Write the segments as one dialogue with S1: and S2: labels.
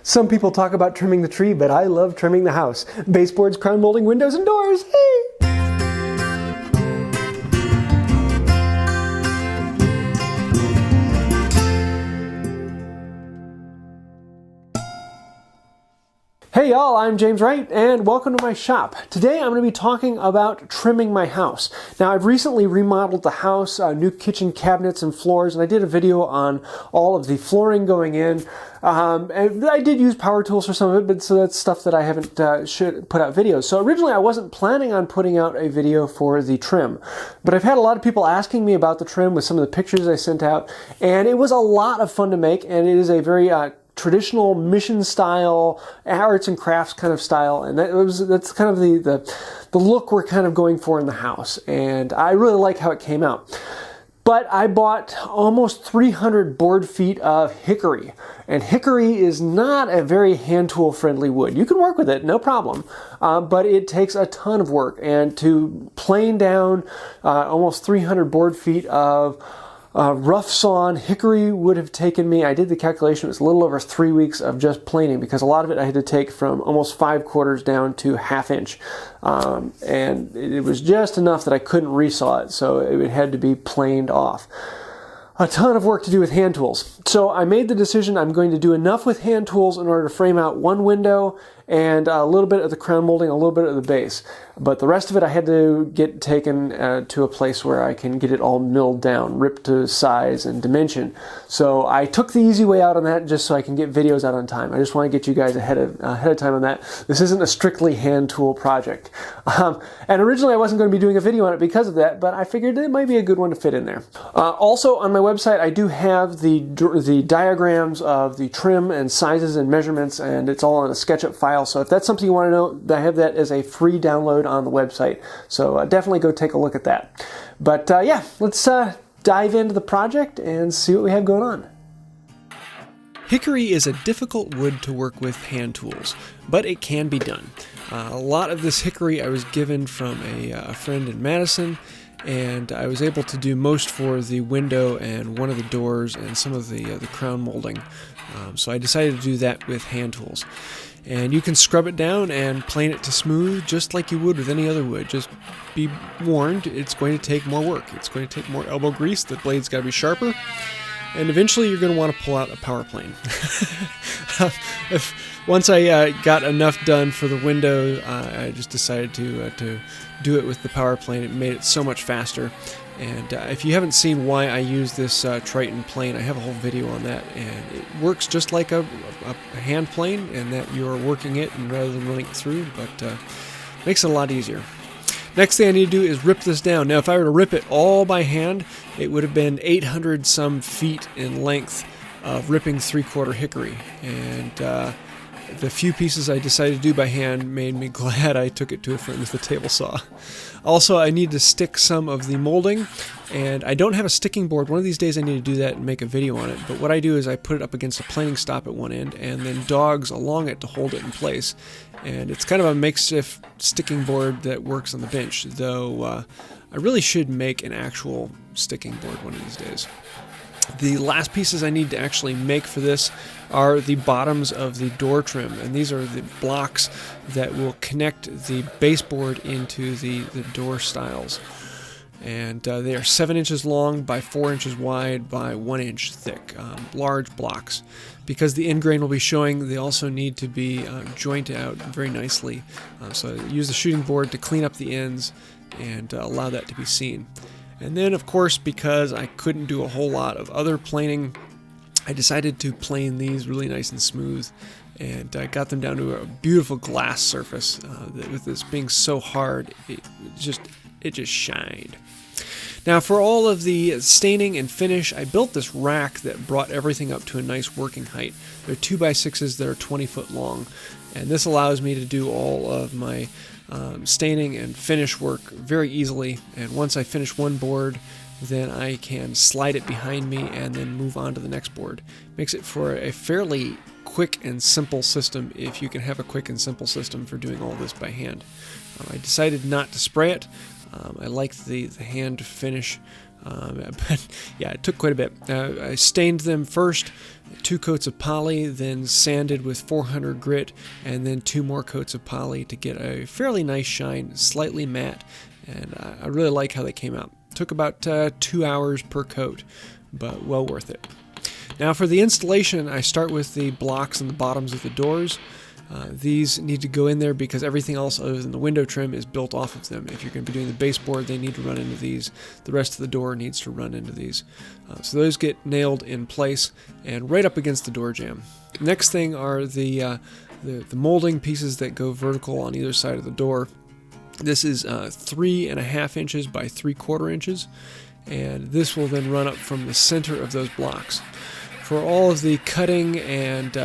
S1: Some people talk about trimming the tree, but I love trimming the house. Baseboards, crown molding, windows, and doors. Hey! Hey y'all, I'm James Wright and welcome to my shop. Today I'm going to be talking about trimming my house. Now I've recently remodeled the house, new kitchen cabinets and floors, and I did a video on all of the flooring going in. And I did use power tools for some of it, but so that's stuff that I haven't put out videos. So originally I wasn't planning on putting out a video for the trim, but I've had a lot of people asking me about the trim with some of the pictures I sent out, and it was a lot of fun to make, and it is a very traditional mission style, arts and crafts kind of style, and that's kind of the look we're kind of going for in the house, and I really like how it came out. But I bought almost 300 board feet of hickory, and hickory is not a very hand tool friendly wood. You can work with it, no problem, but it takes a ton of work, and to plane down almost 300 board feet of rough sawn hickory would have taken me, I did the calculation, it was a little over 3 weeks of just planing, because a lot of it I had to take from almost 5/4 down to 1/2 inch. And it was just enough that I couldn't resaw it, so it had to be planed off. A ton of work to do with hand tools. So I made the decision I'm going to do enough with hand tools in order to frame out one window and a little bit of the crown molding, a little bit of the base. But the rest of it I had to get taken to a place where I can get it all milled down, ripped to size and dimension. So I took the easy way out on that just so I can get videos out on time. I just want to get you guys ahead of time on that. This isn't a strictly hand tool project. And originally I wasn't going to be doing a video on it because of that, but I figured it might be a good one to fit in there. Also on my website I do have the diagrams of the trim and sizes and measurements, and it's all in a SketchUp file. So if that's something you want to know, I have that as a free download on the website. So definitely go take a look at that. But yeah, let's dive into the project and see what we have going on. Hickory is a difficult wood to work with hand tools, but it can be done. A lot of this hickory I was given from a friend in Madison, and I was able to do most for the window and one of the doors and some of the crown molding. So I decided to do that with hand tools. And you can scrub it down and plane it to smooth just like you would with any other wood. Just be warned, it's going to take more work. It's going to take more elbow grease. The blade's got to be sharper. And eventually you're going to want to pull out a power plane. Once I got enough done for the window, I just decided to do it with the power plane. It made it so much faster. And if you haven't seen why I use this Triton plane, I have a whole video on that, and it works just like a hand plane, and that you're working it and rather than running it through, but makes it a lot easier. Next thing I need to do is rip this down. Now if I were to rip it all by hand, it would have been 800 some feet in length of ripping 3/4 hickory, and the few pieces I decided to do by hand made me glad I took it to a friend with a table saw. Also, I need to stick some of the molding, and I don't have a sticking board. One of these days I need to do that and make a video on it, but what I do is I put it up against a planing stop at one end and then dogs along it to hold it in place. And it's kind of a makeshift sticking board that works on the bench, though I really should make an actual sticking board one of these days. The last pieces I need to actually make for this are the bottoms of the door trim, and these are the blocks that will connect the baseboard into the door stiles. And they are 7 inches long by 4 inches wide by 1 inch thick, large blocks. Because the end grain will be showing, they also need to be jointed out very nicely. So I use the shooting board to clean up the ends and allow that to be seen. And then, of course, because I couldn't do a whole lot of other planing, I decided to plane these really nice and smooth, and I got them down to a beautiful glass surface. With this being so hard, it just shined. Now, for all of the staining and finish, I built this rack that brought everything up to a nice working height. They're 2x6s that are 20 foot long, and this allows me to do all of my staining and finish work very easily. And once I finish one board, then I can slide it behind me and then move on to the next board. Makes it for a fairly quick and simple system, if you can have a quick and simple system for doing all this by hand. I decided not to spray it. I liked the hand finish But yeah, it took quite a bit. I stained them first, 2 coats of poly, then sanded with 400 grit, and then 2 more coats of poly to get a fairly nice shine, slightly matte, and I really like how they came out. Took about 2 hours per coat, but well worth it. Now for the installation, I start with the blocks on the bottoms of the doors. These need to go in there because everything else other than the window trim is built off of them. If you're going to be doing the baseboard, they need to run into these. The rest of the door needs to run into these. So those get nailed in place and right up against the door jamb. Next thing are the molding pieces that go vertical on either side of the door. This is 3.5 inches by 3/4 inches, and this will then run up from the center of those blocks. For all of the cutting and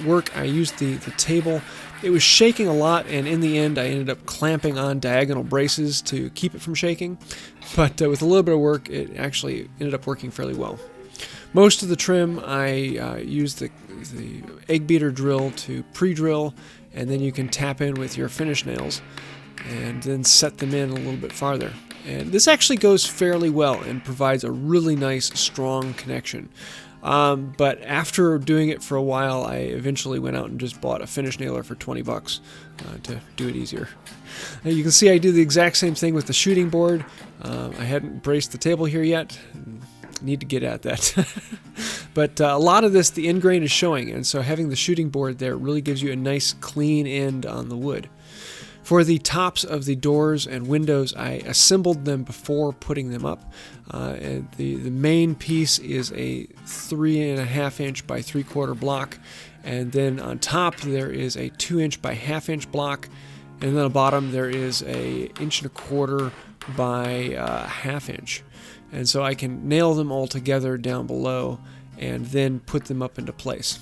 S1: work, I used the table. It was shaking a lot, and in the end I ended up clamping on diagonal braces to keep it from shaking, but with a little bit of work it actually ended up working fairly well. Most of the trim I used the egg beater drill to pre-drill, and then you can tap in with your finish nails and then set them in a little bit farther. And this actually goes fairly well and provides a really nice strong connection. But after doing it for a while, I eventually went out and just bought a finish nailer for 20 bucks to do it easier. Now you can see I do the exact same thing with the shooting board. I hadn't braced the table here yet. Need to get at that. But a lot of this, the end grain is showing, and so having the shooting board there really gives you a nice clean end on the wood. For the tops of the doors and windows, I assembled them before putting them up. And the main piece is a 3.5 inch by 3/4 block, and then on top there is a 2 inch by 1/2 inch block, and then on the bottom there is a 1.25 inch by 1/2 inch. And so I can nail them all together down below and then put them up into place.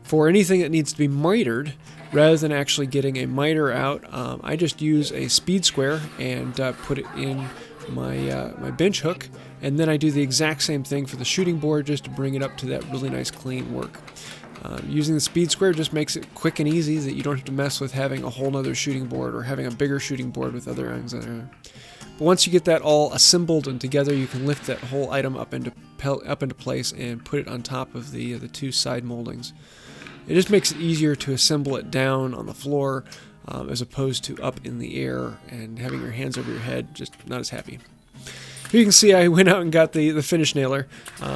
S1: For anything that needs to be mitered, rather than actually getting a miter out, I just use a speed square and put it in my bench hook, and then I do the exact same thing for the shooting board just to bring it up to that really nice clean work. Using the speed square just makes it quick and easy that you don't have to mess with having a whole nother shooting board or having a bigger shooting board with other items in there. But once you get that all assembled and together, you can lift that whole item up into place and put it on top of the 2 side moldings. It just makes it easier to assemble it down on the floor as opposed to up in the air and having your hands over your head, just not as happy. Here you can see I went out and got the finish nailer.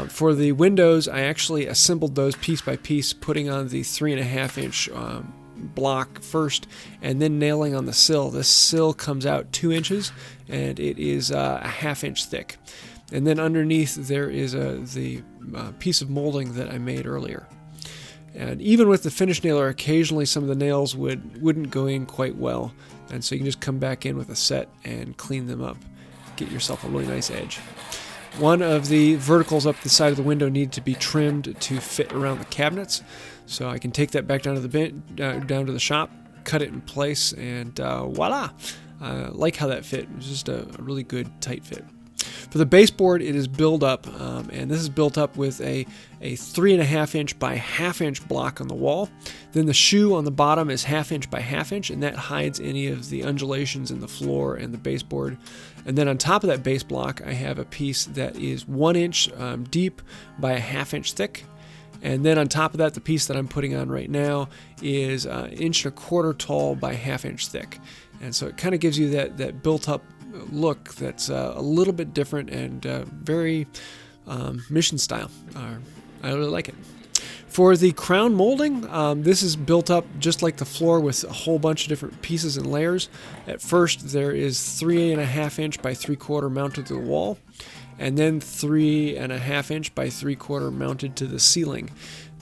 S1: For the windows, I actually assembled those piece by piece, putting on the 3.5 inch block first and then nailing on the sill. This sill comes out 2 inches and it is a 1/2 inch thick. And then underneath there is the piece of molding that I made earlier. And even with the finish nailer, occasionally some of the nails wouldn't go in quite well, and so you can just come back in with a set and clean them up. Get yourself a really nice edge. One of the verticals up the side of the window needed to be trimmed to fit around the cabinets, so I can take that back down to the shop, cut it in place, and voila! I like how that fit. It was just a really good tight fit. For the baseboard, it is built up, and this is built up with a 3.5 inch by 1/2 inch block on the wall. Then the shoe on the bottom is 1/2 inch by 1/2 inch, and that hides any of the undulations in the floor and the baseboard. And then on top of that base block, I have a piece that is 1 inch deep by 1/2 inch thick. And then on top of that, the piece that I'm putting on right now is 1.25 inches tall by 1/2 inch thick. And so it kind of gives you that built up look that's a little bit different and very mission style. I really like it. For the crown molding, this is built up just like the floor with a whole bunch of different pieces and layers. At first there is 3.5 inch by 3/4 mounted to the wall, and then 3.5 inch by 3/4 mounted to the ceiling.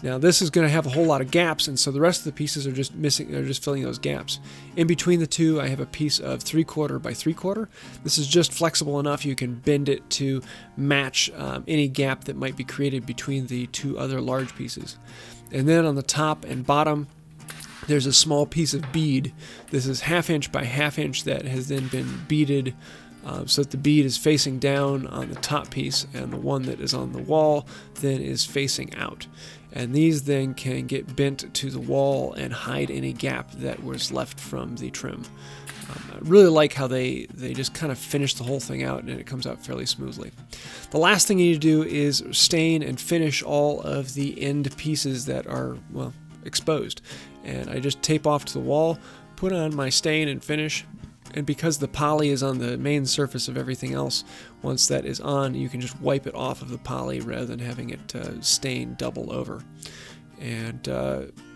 S1: Now this is going to have a whole lot of gaps, and so the rest of the pieces are just missing. They're just filling those gaps. In between the two, I have a piece of 3/4 by 3/4. This is just flexible enough you can bend it to match any gap that might be created between the 2 other large pieces. And then on the top and bottom, there's a small piece of bead. This is 1/2 inch by 1/2 inch that has then been beaded so that the bead is facing down on the top piece, and the one that is on the wall then is facing out. And these then can get bent to the wall and hide any gap that was left from the trim. I really like how they just kind of finish the whole thing out, and it comes out fairly smoothly. The last thing you need to do is stain and finish all of the end pieces that are, well, exposed. And I just tape off to the wall, put on my stain and finish, and because the poly is on the main surface of everything else, once that is on, you can just wipe it off of the poly rather than having it stain double over. And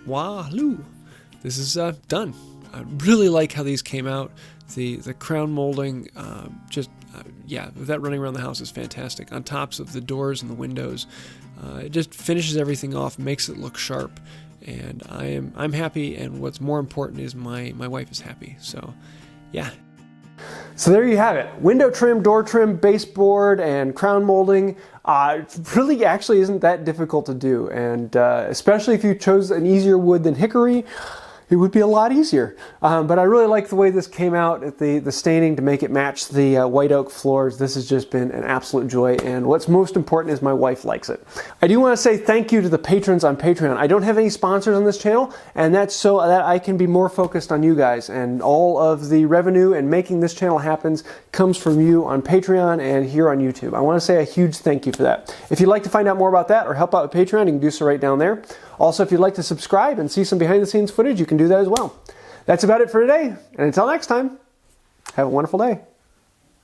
S1: wahoo! This is done. I really like how these came out. The crown molding, yeah, that running around the house is fantastic. On tops of the doors and the windows, it just finishes everything off, makes it look sharp, and I'm happy. And what's more important is my wife is happy. So, yeah.
S2: So there you have it. Window trim, door trim, baseboard, and crown molding. Really actually isn't that difficult to do, and especially if you chose an easier wood than hickory, it would be a lot easier. But I really like the way this came out at the staining to make it match the white oak floors. This has just been an absolute joy, and what's most important is my wife likes it. I do want to say thank you to the patrons on Patreon. I don't have any sponsors on this channel, and that's so that I can be more focused on you guys, and all of the revenue and making this channel happen comes from you on Patreon and here on YouTube. I want to say a huge thank you for that. If you'd like to find out more about that or help out with Patreon, you can do so right down there. Also, if you'd like to subscribe and see some behind the scenes footage, you can do that as well. That's about it for today, and until next time, have a wonderful day.